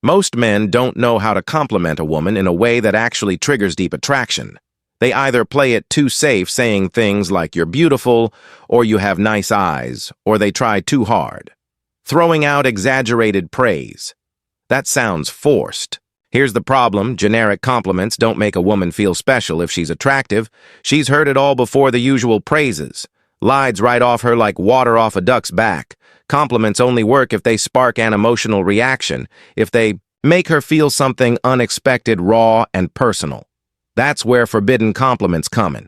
Most men don't know how to compliment a woman in a way that actually triggers deep attraction. They either play it too safe, saying things like "you're beautiful" or "you have nice eyes," or they try too hard, throwing out exaggerated praise. That sounds forced. Here's the problem: generic compliments don't make a woman feel special if she's attractive. She's heard it all before the usual praises. Lies right off her like water off a duck's back. Compliments only work if they spark an emotional reaction, if they make her feel something unexpected, raw, and personal. That's where forbidden compliments come in.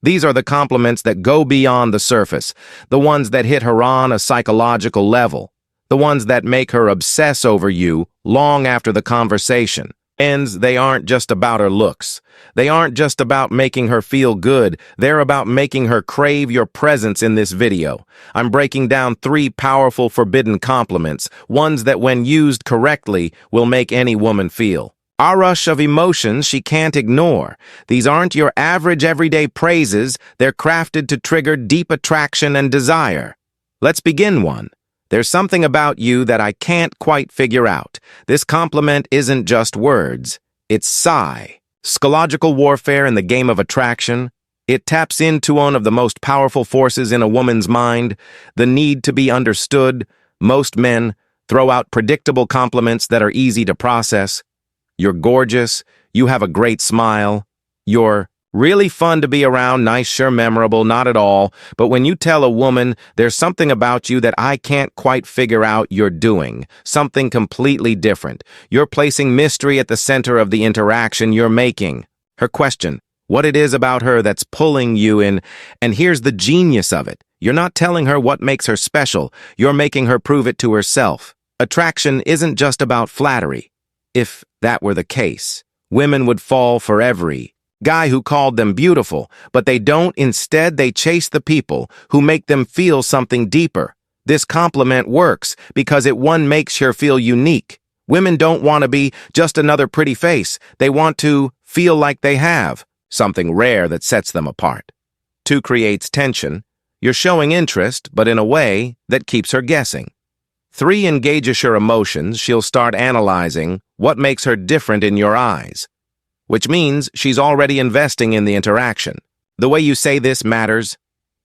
These are the compliments that go beyond the surface, the ones that hit her on a psychological level, the ones that make her obsess over you long after the conversation ends. They aren't just about her looks. They aren't just about making her feel good. They're about making her crave your presence. In this video, I'm breaking down 3 powerful forbidden compliments, ones that when used correctly will make any woman feel a rush of emotions she can't ignore. These aren't your average everyday praises. They're crafted to trigger deep attraction and desire. Let's begin. 1. There's something about you that I can't quite figure out. This compliment isn't just words. It's psychological warfare in the game of attraction. It taps into one of the most powerful forces in a woman's mind, the need to be understood. Most men throw out predictable compliments that are easy to process. "You're gorgeous," "You have a great smile," "You're really fun to be around," "nice," "sure," "memorable," "not at all." But when you tell a woman, "There's something about you that I can't quite figure out," you're doing something completely different. You're placing mystery at the center of the interaction. You're making her question what it is about her that's pulling you in. And here's the genius of it. You're not telling her what makes her special. You're making her prove it to herself. Attraction isn't just about flattery. If that were the case, women would fall for every guy who called them beautiful, but they don't. Instead, they chase the people who make them feel something deeper. This compliment works because it makes her feel unique. Women don't want to be just another pretty face. They want to feel like they have something rare that sets them apart. 2. Creates tension. You're showing interest, but in a way that keeps her guessing. 3. Engages her emotions. She'll start analyzing what makes her different in your eyes, which means she's already investing in the interaction. The way you say this matters.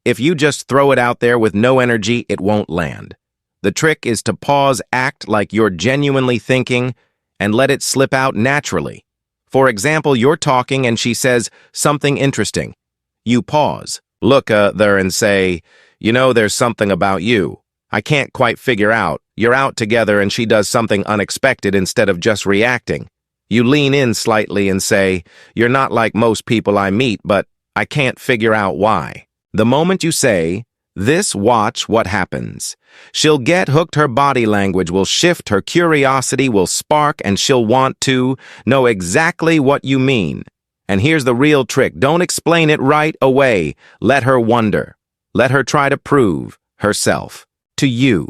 If you just throw it out there with no energy, it won't land. The trick is to pause, act like you're genuinely thinking, and let it slip out naturally. For example, you're talking and she says something interesting. You pause, look there and say, "You know, there's something about you I can't quite figure out." You're out together and she does something unexpected. Instead of just reacting, you lean in slightly and say, "You're not like most people I meet, but I can't figure out why." The moment you say this, watch what happens. She'll get hooked. Her body language will shift. Her curiosity will spark, and she'll want to know exactly what you mean. And here's the real trick. Don't explain it right away. Let her wonder. Let her try to prove herself to you.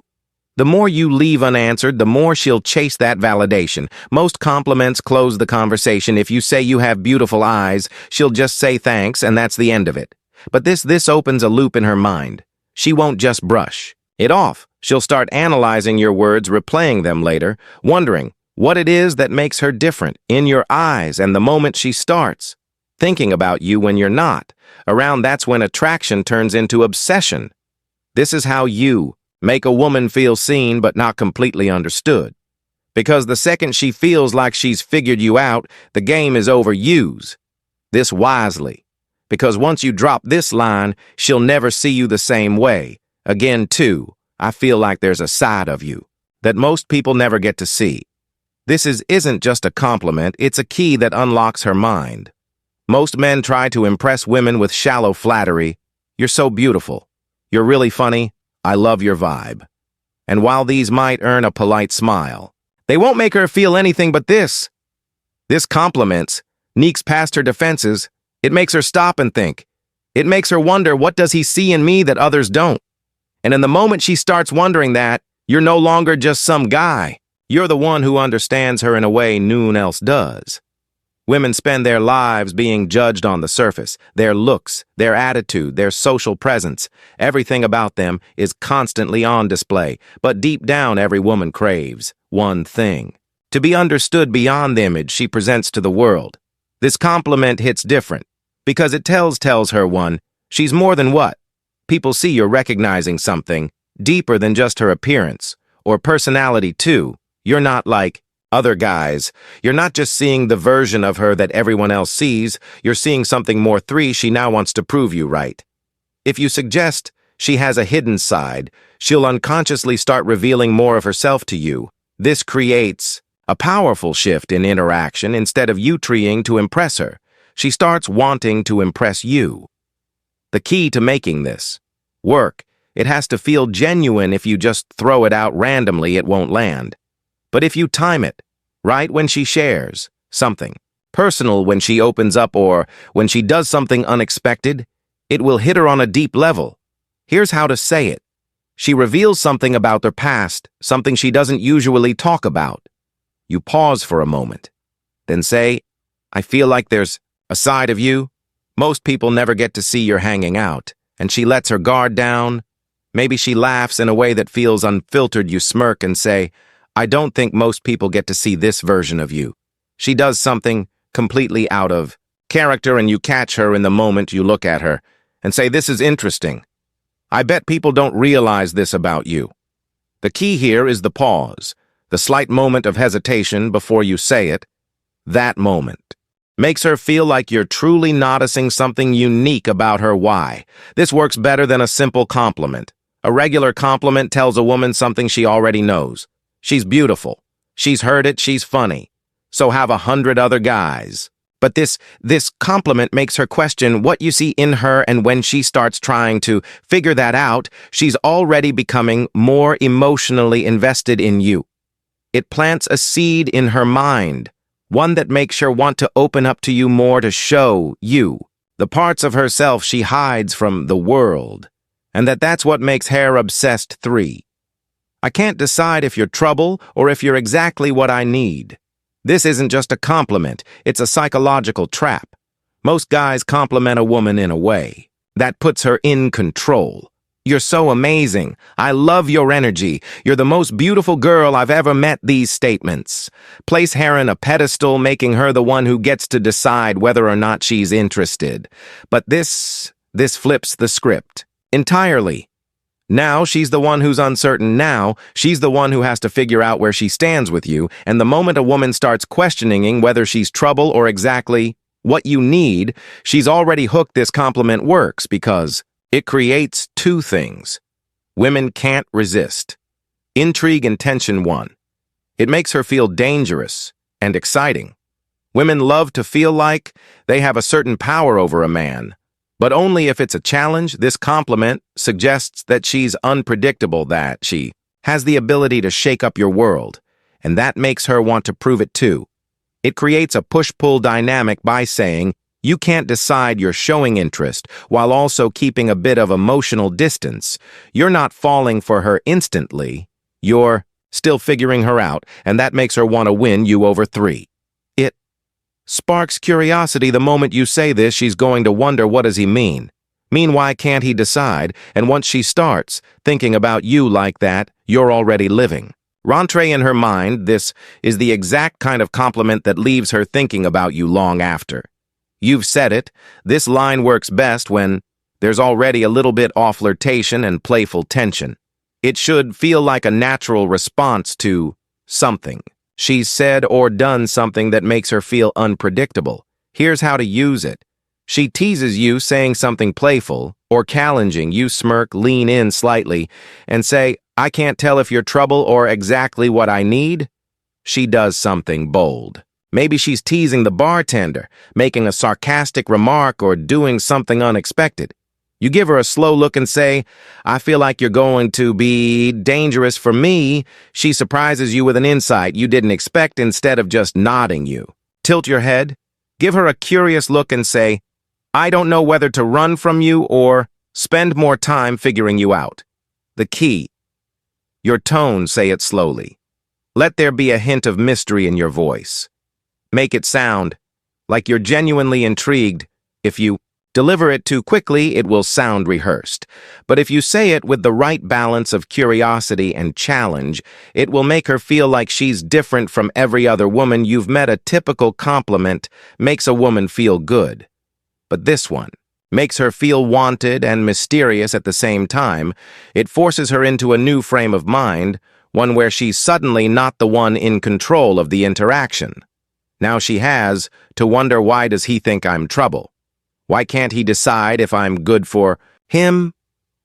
The more you leave unanswered, the more she'll chase that validation. Most compliments close the conversation. If you say "you have beautiful eyes," she'll just say thanks, and that's the end of it. But this opens a loop in her mind. She won't just brush it off. She'll start analyzing your words, replaying them later, wondering what it is that makes her different in your eyes. And the moment she starts thinking about you when you're not around, that's when attraction turns into obsession. This is how you make a woman feel seen but not completely understood. Because the second she feels like she's figured you out, the game is over. Use this wisely. Because once you drop this line, she'll never see you the same way again. 2. I feel like there's a side of you that most people never get to see. This isn't just a compliment, it's a key that unlocks her mind. Most men try to impress women with shallow flattery. "You're so beautiful," "You're really funny," "I love your vibe." And while these might earn a polite smile, they won't make her feel anything but this. This compliment sneaks past her defenses. It makes her stop and think. It makes her wonder, what does he see in me that others don't? And in the moment she starts wondering that, you're no longer just some guy. You're the one who understands her in a way no one else does. Women spend their lives being judged on the surface, their looks, their attitude, their social presence. Everything about them is constantly on display. But deep down, every woman craves one thing: to be understood beyond the image she presents to the world. This compliment hits different, because it tells her one, she's more than what people see. You're recognizing something deeper than just her appearance or personality too. You're not like other guys. You're not just seeing the version of her that everyone else sees. You're seeing something more. She now wants to prove you right. If you suggest she has a hidden side, she'll unconsciously start revealing more of herself to you. This creates a powerful shift in interaction. Instead of you trying to impress her, she starts wanting to impress you. The key to making this work, it has to feel genuine. If you just throw it out randomly, it won't land. But if you time it, right when she shares something personal, when she opens up, or when she does something unexpected, it will hit her on a deep level. Here's how to say it. She reveals something about their past, something she doesn't usually talk about. You pause for a moment, then say, I feel like there's a side of you most people never get to see. You're hanging out. And she lets her guard down. Maybe she laughs in a way that feels unfiltered. You smirk and say, I don't think most people get to see this version of you. She does something completely out of character, and you catch her in the moment. You look at her and say, this is interesting. I bet people don't realize this about you. The key here is the pause, the slight moment of hesitation before you say it. That moment makes her feel like you're truly noticing something unique about her. Why? This works better than a simple compliment. A regular compliment tells a woman something she already knows. She's beautiful. She's heard it. She's funny. So have 100 other guys. But this compliment makes her question what you see in her, and when she starts trying to figure that out, she's already becoming more emotionally invested in you. It plants a seed in her mind, one that makes her want to open up to you more, to show you the parts of herself she hides from the world, and that's what makes her obsessed. 3. I can't decide if you're trouble or if you're exactly what I need. This isn't just a compliment, it's a psychological trap. Most guys compliment a woman in a way that puts her in control. You're so amazing. I love your energy. You're the most beautiful girl I've ever met. These statements place her on a pedestal, making her the one who gets to decide whether or not she's interested. But this flips the script entirely. Now she's the one who's uncertain. Now she's the one who has to figure out where she stands with you. And the moment a woman starts questioning whether she's trouble or exactly what you need, she's already hooked. This compliment works because it creates 2 things women can't resist: intrigue and tension. 1. It makes her feel dangerous and exciting. Women love to feel like they have a certain power over a man, but only if it's a challenge. This compliment suggests that she's unpredictable, that she has the ability to shake up your world, and that makes her want to prove it too. It creates a push-pull dynamic by saying, you can't decide. You're showing interest while also keeping a bit of emotional distance. You're not falling for her instantly. You're still figuring her out, and that makes her want to win you over. 3. It sparks curiosity. The moment you say this, she's going to wonder, what does he mean? Why can't he decide? And once she starts thinking about you like that, you're already living. Rentrée in her mind. This is the exact kind of compliment that leaves her thinking about you long after you've said it. This line works best when there's already a little bit of flirtation and playful tension. It should feel like a natural response to something she's said or done, something that makes her feel unpredictable. Here's how to use it. She teases you, saying something playful or challenging. You smirk, lean in slightly, and say, I can't tell if you're trouble or exactly what I need. She does something bold. Maybe she's teasing the bartender, making a sarcastic remark, or doing something unexpected. You give her a slow look and say, I feel like you're going to be dangerous for me. She surprises you with an insight you didn't expect. Instead of just nodding, you tilt your head, give her a curious look and say, I don't know whether to run from you or spend more time figuring you out. The key, your tone. Say it slowly. Let there be a hint of mystery in your voice. Make it sound like you're genuinely intrigued. If you Deliver it too quickly, it will sound rehearsed. But if you say it with the right balance of curiosity and challenge, it will make her feel like she's different from every other woman you've met. A typical compliment makes a woman feel good. But this one makes her feel wanted and mysterious at the same time. It forces her into a new frame of mind, one where she's suddenly not the one in control of the interaction. Now she has to wonder, why does he think I'm trouble? Why can't he decide if I'm good for him?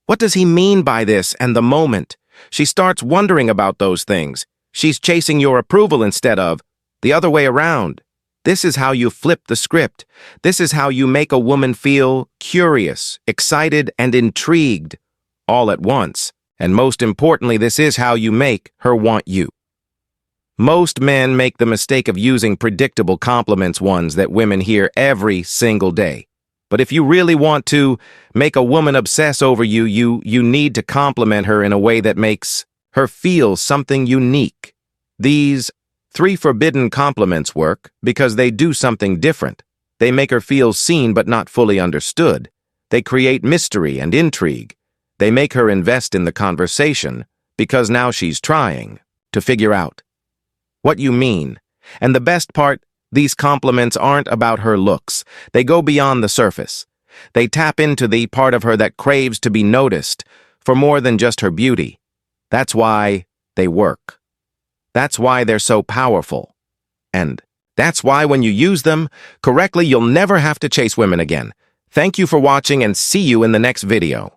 What does he mean by this? And the moment she starts wondering about those things, she's chasing your approval instead of the other way around. This is how you flip the script. This is how you make a woman feel curious, excited, and intrigued all at once. And most importantly, this is how you make her want you. Most men make the mistake of using predictable compliments, ones that women hear every single day. But if you really want to make a woman obsess over you, you need to compliment her in a way that makes her feel something unique. These 3 forbidden compliments work because they do something different. They make her feel seen but not fully understood. They create mystery and intrigue. They make her invest in the conversation because now she's trying to figure out what you mean. And the best part, these compliments aren't about her looks. They go beyond the surface. They tap into the part of her that craves to be noticed for more than just her beauty. That's why they work. That's why they're so powerful. And that's why when you use them correctly, you'll never have to chase women again. Thank you for watching, and see you in the next video.